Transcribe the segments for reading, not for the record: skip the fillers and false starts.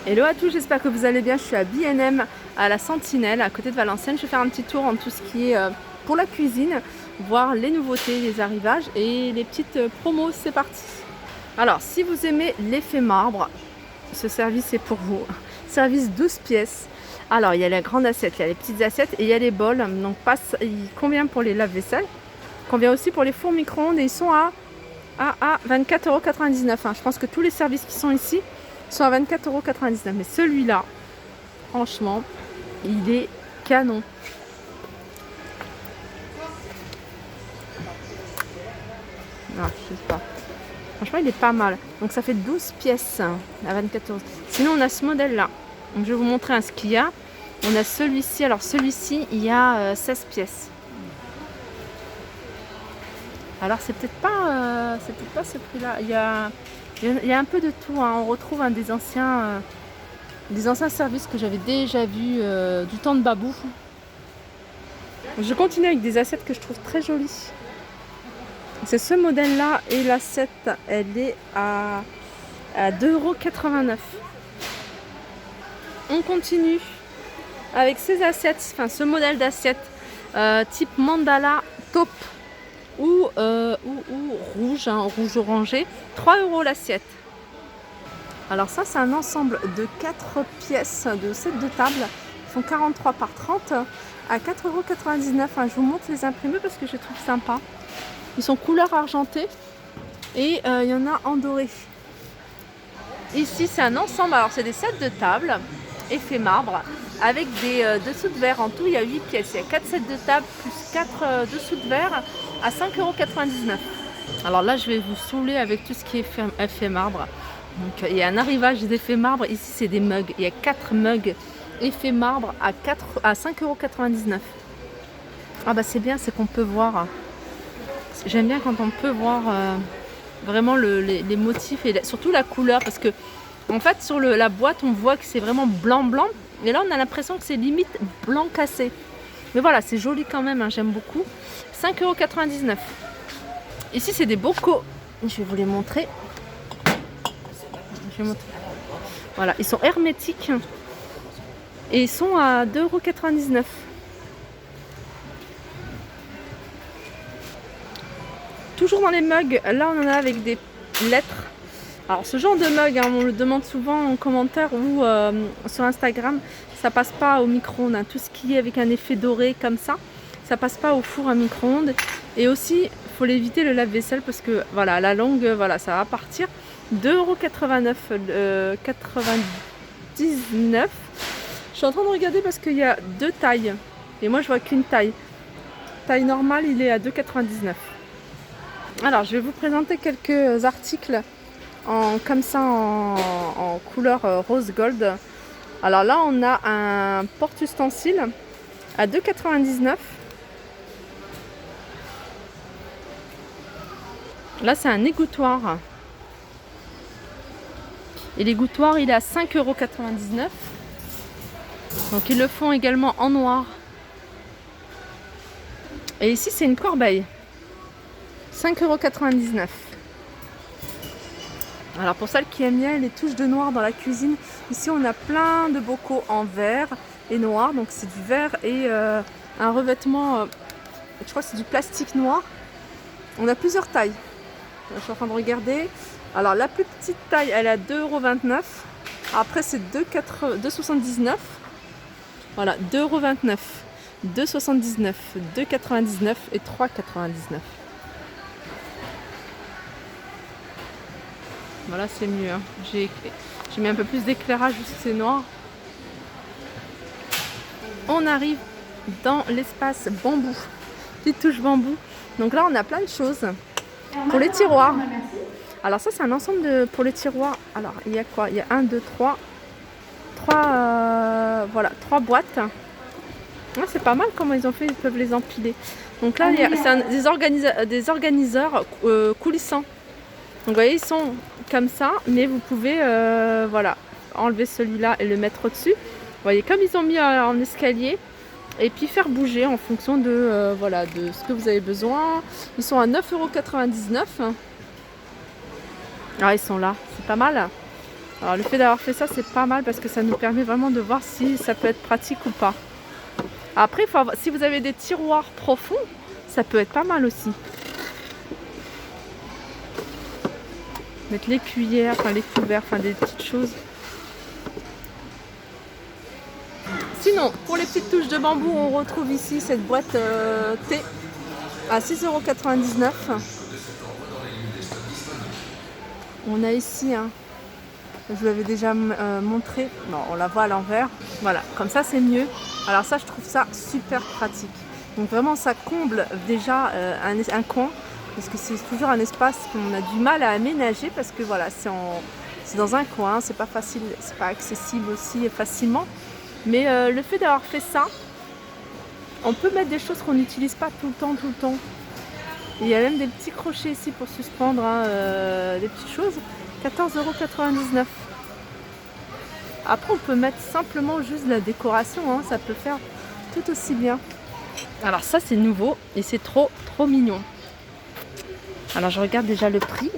Hello à tous, j'espère que vous allez bien. Je suis à B&M à la Sentinelle, à côté de Valenciennes. Je vais faire un petit tour en tout ce qui est pour la cuisine, voir les nouveautés, les arrivages et les petites promos. C'est parti. Alors, si vous aimez l'effet marbre, ce service est pour vous. Service 12 pièces. Alors, il y a la grande assiette, il y a les petites assiettes et il y a les bols. Donc, il convient pour les lave-vaisselle, il convient aussi pour les fours micro-ondes et ils sont à 24,99 €. Je pense que tous les services qui sont ici sont à 24,99 €. Mais celui-là, franchement, il est canon. Non, je sais pas. Franchement, il est pas mal. Donc ça fait 12 pièces à 24 €. Sinon, on a ce modèle-là. Donc je vais vous montrer ce qu'il y a. On a celui-ci. Alors celui-ci, il y a 16 pièces. Alors c'est peut-être pas ce prix-là. Il y a un peu de tout. Hein. On retrouve des anciens services que j'avais déjà vus du temps de Babou. Je continue avec des assiettes que je trouve très jolies. C'est ce modèle-là et l'assiette, elle est à 2,89 €. On continue avec ces assiettes, enfin ce modèle d'assiette type mandala taupe ou rouge, rouge orangé, 3 € l'assiette. Alors ça c'est un ensemble de 4 pièces de set de table, ils font 43 par 30 à 4,99 €. Je vous montre les imprimés parce que je trouve sympa. Ils sont couleur argentée et il y en a en doré. Ici c'est un ensemble, alors c'est des sets de table effet marbre avec des dessous de verre. En tout il y a 8 pièces, il y a 4 sets de table plus 4 dessous de verre à 5,99 €. Alors là je vais vous saouler avec tout ce qui est effet marbre. Donc il y a un arrivage d'effet marbre, ici c'est des mugs, il y a 4 mugs effet marbre à 5,99 €. Ah bah c'est bien, c'est qu'on peut voir. J'aime bien quand on peut voir vraiment les motifs et surtout la couleur, parce que en fait sur la boîte on voit que c'est vraiment blanc blanc et là on a l'impression que c'est limite blanc cassé. Mais voilà, c'est joli quand même, hein, j'aime beaucoup. 5,99 €. Ici c'est des bocaux, je vais vous les montrer. Voilà, ils sont hermétiques et ils sont à 2,99 €. Toujours dans les mugs, là on en a avec des lettres. Alors ce genre de mug, on le demande souvent en commentaire ou sur Instagram, ça passe pas au micro-ondes. Tout ce qui est avec un effet doré comme ça passe pas au four à micro-ondes. Et aussi, il faut l'éviter le lave-vaisselle parce que voilà, la longue, voilà, ça va partir. 2,89 €, 99. Je suis en train de regarder parce qu'il y a deux tailles. Et moi je vois qu'une taille. Taille normale, il est à 2,99 €. Alors je vais vous présenter quelques articles comme ça en couleur rose gold. Alors là on a un porte-ustensile à 2,99 €. Là c'est un égouttoir. Et l'égouttoir il est à 5,99 €. Donc ils le font également en noir. Et ici c'est une corbeille. 5,99 €. Alors pour celles qui aiment bien les touches de noir dans la cuisine, ici on a plein de bocaux en verre et noir. Donc c'est du verre et un revêtement, je crois que c'est du plastique noir. On a plusieurs tailles. Je suis en train de regarder. Alors la plus petite taille elle est à 2,29 €. Après c'est 2,79 €. Voilà, 2,29 €, 2,79 €, 2,99 € et 3,99 €. Voilà, c'est mieux. Hein. J'ai mis un peu plus d'éclairage vu que c'est noir. On arrive dans l'espace bambou. Petite touche bambou. Donc là, on a plein de choses. Pour les tiroirs. Alors ça, c'est un ensemble pour les tiroirs. Alors, il y a quoi? Il y a 1, 2, 3. 3 boîtes. Ah, c'est pas mal comment ils ont fait. Ils peuvent les empiler. Donc là, c'est des organiseurs coulissants. Donc vous voyez, ils sont comme ça, mais vous pouvez voilà, enlever celui-là et le mettre au-dessus. Vous voyez, comme ils ont mis en escalier, et puis faire bouger en fonction de, voilà, de ce que vous avez besoin. Ils sont à 9,99 €. Ah, ils sont là, c'est pas mal. Alors le fait d'avoir fait ça, c'est pas mal parce que ça nous permet vraiment de voir si ça peut être pratique ou pas. Après, si vous avez des tiroirs profonds, ça peut être pas mal aussi. Mettre les cuillères, enfin les couverts, enfin des petites choses. Sinon, pour les petites touches de bambou, on retrouve ici cette boîte thé à 6,99 €. On a ici, hein, je vous l'avais déjà montré, non, on la voit à l'envers. Voilà, comme ça c'est mieux. Alors ça, je trouve ça super pratique. Donc vraiment, ça comble déjà un coin, parce que c'est toujours un espace qu'on a du mal à aménager, parce que voilà, c'est dans un coin, c'est pas facile, c'est pas accessible aussi facilement. Mais le fait d'avoir fait ça, on peut mettre des choses qu'on n'utilise pas tout le temps. Il y a même des petits crochets ici pour suspendre des petites choses. 14,99 €. Après, on peut mettre simplement juste de la décoration, hein, ça peut faire tout aussi bien. Alors ça, c'est nouveau et c'est trop mignon. Alors je regarde déjà le prix.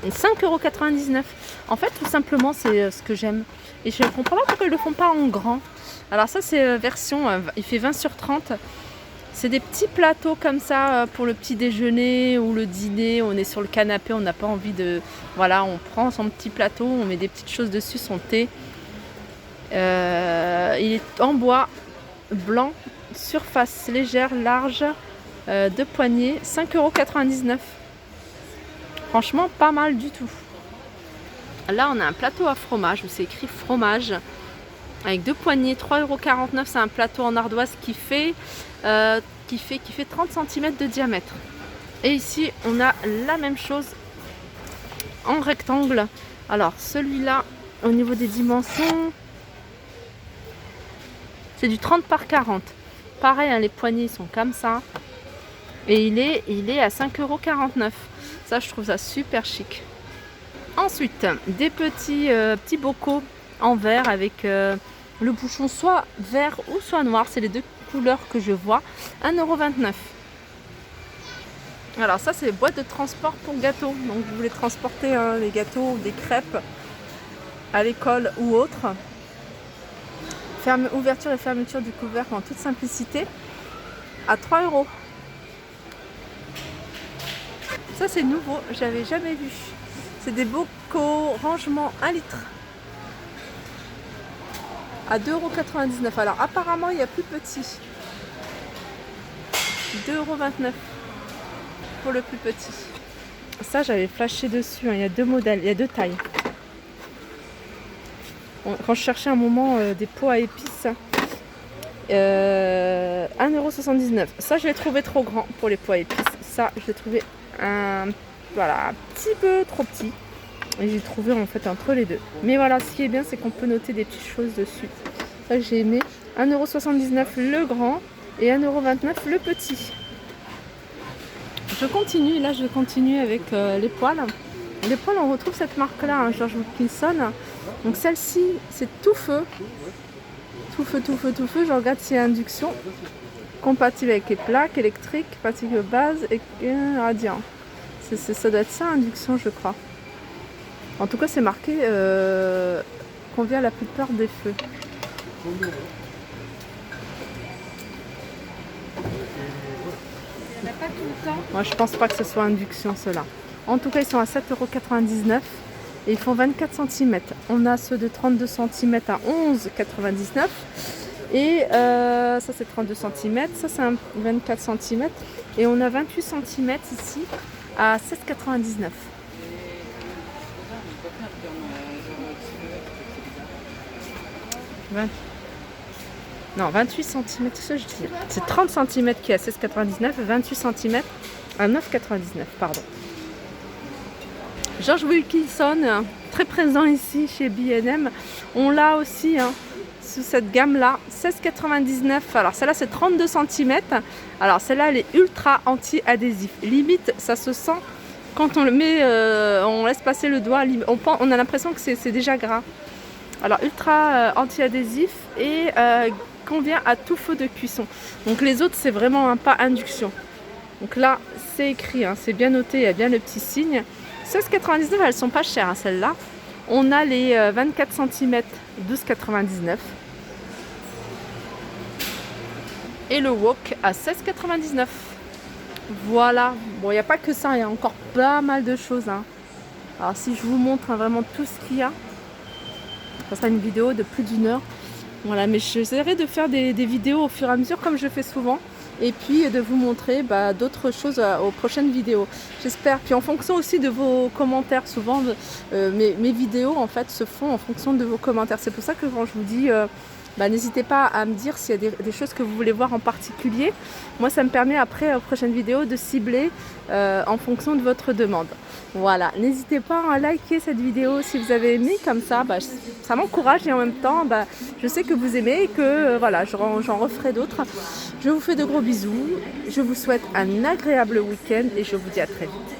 5,99 €. En fait, tout simplement, c'est ce que j'aime. Et je ne comprends pas pourquoi ils ne le font pas en grand. Alors ça, c'est version, il fait 20 sur 30. C'est des petits plateaux comme ça pour le petit déjeuner ou le dîner. On est sur le canapé, on n'a pas envie de... Voilà, on prend son petit plateau, on met des petites choses dessus, son thé. Il est en bois blanc, surface légère, large, de poignée, 5,99 €. Franchement, pas mal du tout. Là, on a un plateau à fromage où c'est écrit fromage avec 2 poignées, 3,49 €. C'est un plateau en ardoise qui fait 30 cm de diamètre. Et ici, on a la même chose en rectangle. Alors, celui-là, au niveau des dimensions, c'est du 30 par 40. Pareil, hein, les poignées sont comme ça. Et il est à 5,49 €. Ça, je trouve ça super chic. Ensuite, des petits bocaux en verre avec le bouchon soit vert ou soit noir. C'est les deux couleurs que je vois. 1,29 €. Alors ça, c'est boîte de transport pour gâteaux. Donc vous voulez transporter des gâteaux ou des crêpes à l'école ou autre. Ouverture et fermeture du couvercle en toute simplicité à 3 €. Ça, c'est nouveau, j'avais jamais vu. C'est des bocaux rangement 1 litre à 2,99 €. Alors apparemment, il y a plus petit. 2,29 € pour le plus petit. Ça, j'avais flashé dessus, hein. Il y a deux modèles, il y a deux tailles. Quand je cherchais un moment des pots à épices, 1,79 €. Ça, je l'ai trouvé trop grand pour les pots à épices. Ça, je l'ai trouvé un petit peu trop petit. Et j'ai trouvé en fait entre les deux. Mais voilà, ce qui est bien, c'est qu'on peut noter des petites choses dessus. Ça que j'ai aimé. 1,79 € le grand et 1,29 € le petit. Je continue, là je vais continuer avec les poêles. Les poêles, on retrouve cette marque-là, hein, George Wilkinson. Donc celle-ci, c'est tout feu. Tout feu. Je regarde si c'est induction. Compatible avec les plaques électriques, particules base et radiant. Ça doit être ça, induction, je crois. En tout cas, c'est marqué convient à la plupart des feux. Il n'y en a pas tout le temps. Moi, je pense pas que ce soit induction, ceux-là. En tout cas, ils sont à 7,99 € et ils font 24 cm. On a ceux de 32 cm à 11,99 € et ça, c'est 32 cm. Ça, c'est un 24 cm et on a 28 cm ici à 16,99 €. Non, 28 cm, c'est ça que je dis. C'est 30 cm qui est à 16,99 €, 28 cm à 9,99 €, pardon. George Wilkinson, très présent ici chez B&M. On l'a aussi sous cette gamme-là, 16,99 €. Alors celle-là, c'est 32 cm. Alors celle-là, elle est ultra anti-adhésif. Limite, ça se sent quand on le met, on laisse passer le doigt, on a l'impression que c'est déjà gras. Alors ultra anti-adhésif et convient à tout feu de cuisson. Donc les autres, c'est vraiment pas induction. Donc là, c'est écrit, hein, c'est bien noté, il y a bien le petit signe. 16,99, elles sont pas chères, hein, celles-là. On a les 24 cm, 12,99. Et le wok à 16,99. Voilà. Bon, il n'y a pas que ça, il y a encore pas mal de choses, hein. Alors si je vous montre, hein, vraiment tout ce qu'il y a, ça sera une vidéo de plus d'1 heure. Voilà, mais j'essaierai de faire des vidéos au fur et à mesure comme je fais souvent. Et puis de vous montrer d'autres choses aux prochaines vidéos. J'espère. Puis en fonction aussi de vos commentaires. Souvent, mes vidéos en fait se font en fonction de vos commentaires. C'est pour ça que quand je vous dis, n'hésitez pas à me dire s'il y a des choses que vous voulez voir en particulier. Moi, ça me permet après, aux prochaines vidéos, de cibler en fonction de votre demande. Voilà, n'hésitez pas à liker cette vidéo si vous avez aimé, comme ça, ça m'encourage et en même temps, je sais que vous aimez et que voilà, j'en referai d'autres. Je vous fais de gros bisous, je vous souhaite un agréable week-end et je vous dis à très vite.